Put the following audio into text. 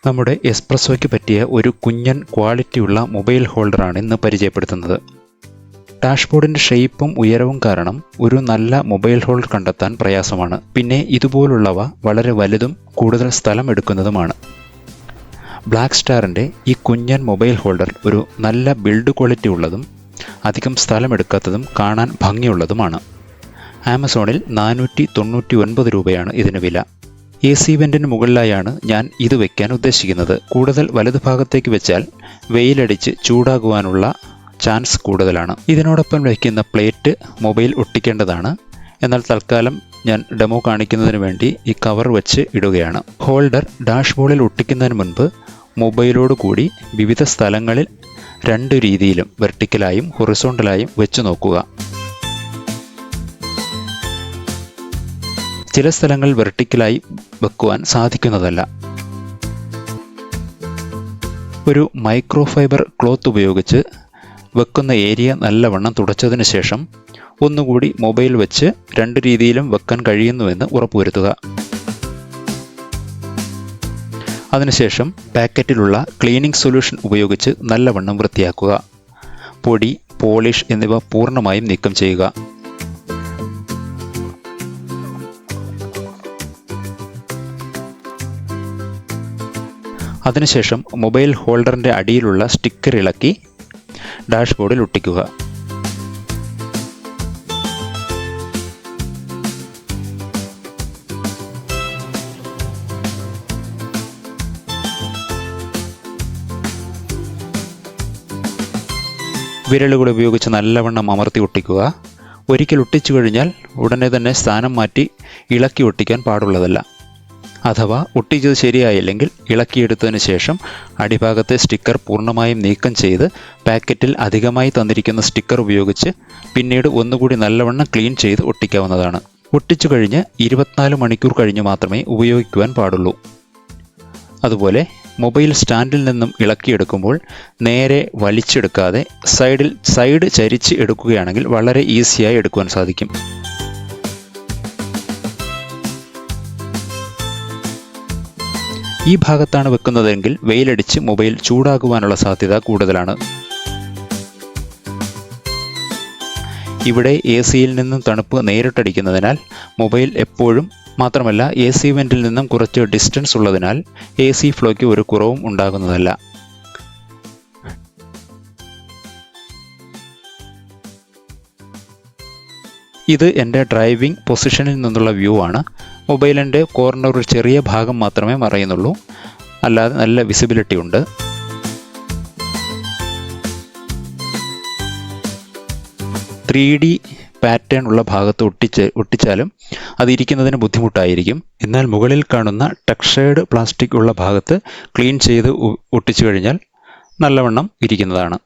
നമ്മുടെ എസ്പ്രസ്സോയ്ക്ക് പറ്റിയ ഒരു കുഞ്ഞൻ ക്വാളിറ്റിയുള്ള മൊബൈൽ ഹോൾഡറാണ് ഇന്ന് പരിചയപ്പെടുത്തുന്നത്. ഡാഷ്ബോർഡിൻ്റെ ഷേപ്പും ഉയരവും കാരണം ഒരു നല്ല മൊബൈൽ ഹോൾഡർ കണ്ടെത്താൻ പ്രയാസമാണ്. പിന്നെ ഇതുപോലുള്ളവ വളരെ വലുതും കൂടുതൽ സ്ഥലം എടുക്കുന്നതുമാണ്. ബ്ലാക്ക് സ്റ്റാറിൻ്റെ ഈ കുഞ്ഞൻ മൊബൈൽ ഹോൾഡർ ഒരു നല്ല ബിൽഡ് ക്വാളിറ്റി ഉള്ളതും അധികം സ്ഥലമെടുക്കാത്തതും കാണാൻ ഭംഗിയുള്ളതുമാണ്. ആമസോണിൽ 499 രൂപയാണ് ഇതിന് വില. AC വെൻറ്റിന് മുകളിലായാണ് ഞാൻ ഇത് വയ്ക്കാൻ ഉദ്ദേശിക്കുന്നത്. കൂടുതൽ വലതു ഭാഗത്തേക്ക് വെച്ചാൽ വെയിലടിച്ച് ചൂടാകുവാനുള്ള ചാൻസ് കൂടുതലാണ്. ഇതിനോടൊപ്പം വയ്ക്കുന്ന പ്ലേറ്റ് മൊബൈൽ ഒട്ടിക്കേണ്ടതാണ്. എന്നാൽ തൽക്കാലം ഞാൻ ഡെമോ കാണിക്കുന്നതിന് വേണ്ടി ഈ കവർ വെച്ച് ഇടുകയാണ്. ഹോൾഡർ ഡാഷ്ബോർഡിൽ ഒട്ടിക്കുന്നതിന് മുൻപ് മൊബൈലോട് കൂടി വിവിധ സ്ഥലങ്ങളിൽ 2 രീതിയിലും വെർട്ടിക്കലായും ഹൊറിസോണ്ടലായും വെച്ച് നോക്കുക. ചില സ്ഥലങ്ങൾ വെർട്ടിക്കലായി വെക്കുവാൻ സാധിക്കുന്നതല്ല. ഒരു മൈക്രോഫൈബർ ക്ലോത്ത് ഉപയോഗിച്ച് വെക്കുന്ന ഏരിയ നല്ലവണ്ണം തുടച്ചതിന് ശേഷം ഒന്നുകൂടി മൊബൈൽ വെച്ച് 2 രീതിയിലും വെക്കാൻ കഴിയുന്നുവെന്ന് ഉറപ്പുവരുത്തുക. അതിനുശേഷം പാക്കറ്റിലുള്ള ക്ലീനിങ് സൊല്യൂഷൻ ഉപയോഗിച്ച് നല്ലവണ്ണം വൃത്തിയാക്കുക. പൊടി, പോളിഷ് എന്നിവ പൂർണ്ണമായും നീക്കം ചെയ്യുക. അതിനുശേഷം മൊബൈൽ ഹോൾഡറിൻ്റെ അടിയിലുള്ള സ്റ്റിക്കർ ഇളക്കി ഡാഷ്ബോർഡിൽ ഒട്ടിക്കുക. വിരലുകൾ ഉപയോഗിച്ച് നല്ലവണ്ണം അമർത്തി ഒട്ടിക്കുക. ഒരിക്കൽ ഒട്ടിച്ചു കഴിഞ്ഞാൽ ഉടനെ തന്നെ സ്ഥാനം മാറ്റി ഇളക്കി ഒട്ടിക്കാൻ പാടുള്ളതല്ല. അഥവാ ഒട്ടിച്ചത് ശരിയായില്ലെങ്കിൽ ഇളക്കിയെടുത്തതിന് ശേഷം അടിഭാഗത്തെ സ്റ്റിക്കർ പൂർണ്ണമായും നീക്കം ചെയ്ത് പാക്കറ്റിൽ അധികമായി തന്നിരിക്കുന്ന സ്റ്റിക്കർ ഉപയോഗിച്ച് പിന്നീട് ഒന്നുകൂടി നല്ലവണ്ണം ക്ലീൻ ചെയ്ത് ഒട്ടിക്കാവുന്നതാണ്. ഒട്ടിച്ചു കഴിഞ്ഞ് 24 മണിക്കൂർ കഴിഞ്ഞ് മാത്രമേ ഉപയോഗിക്കുവാൻ പാടുള്ളൂ. അതുപോലെ മൊബൈൽ സ്റ്റാൻഡിൽ നിന്നും ഇളക്കിയെടുക്കുമ്പോൾ നേരെ വലിച്ചെടുക്കാതെ സൈഡ് ചരിച്ച് എടുക്കുകയാണെങ്കിൽ വളരെ ഈസിയായി എടുക്കുവാൻ സാധിക്കും. ഈ ഭാഗത്താണ് വെക്കുന്നതെങ്കിൽ വെയിലടിച്ച് മൊബൈൽ ചൂടാകുവാനുള്ള സാധ്യത കൂടുതലാണ്. ഇവിടെ AC-യിൽ നിന്നും തണുപ്പ് നേരിട്ടടിക്കുന്നതിനാൽ മൊബൈൽ എപ്പോഴും, മാത്രമല്ല AC വെൻറ്റിൽ നിന്നും കുറച്ച് ഡിസ്റ്റൻസ് ഉള്ളതിനാൽ AC ഫ്ലോയ്ക്ക് ഒരു കുറവും ഉണ്ടാകുന്നതല്ല. ഇത് എൻ്റെ ഡ്രൈവിംഗ് പൊസിഷനിൽ നിന്നുള്ള വ്യൂ ആണ്. മൊബൈലിൻ്റെ കോർണർ ഒരു ചെറിയ ഭാഗം മാത്രമേ മറയുന്നുള്ളൂ, അല്ലാതെ നല്ല വിസിബിലിറ്റി ഉണ്ട്. ത്രീ പാറ്റേൺ ഉള്ള ഭാഗത്ത് ഒട്ടിച്ചാലും അത് ഇരിക്കുന്നതിന് ബുദ്ധിമുട്ടായിരിക്കും. എന്നാൽ മുകളിൽ കാണുന്ന ടെക്സ്ചേർഡ് പ്ലാസ്റ്റിക് ഉള്ള ഭാഗത്ത് ക്ലീൻ ചെയ്ത് ഒട്ടിച്ചു കഴിഞ്ഞാൽ നല്ലവണ്ണം ഇരിക്കുന്നതാണ്.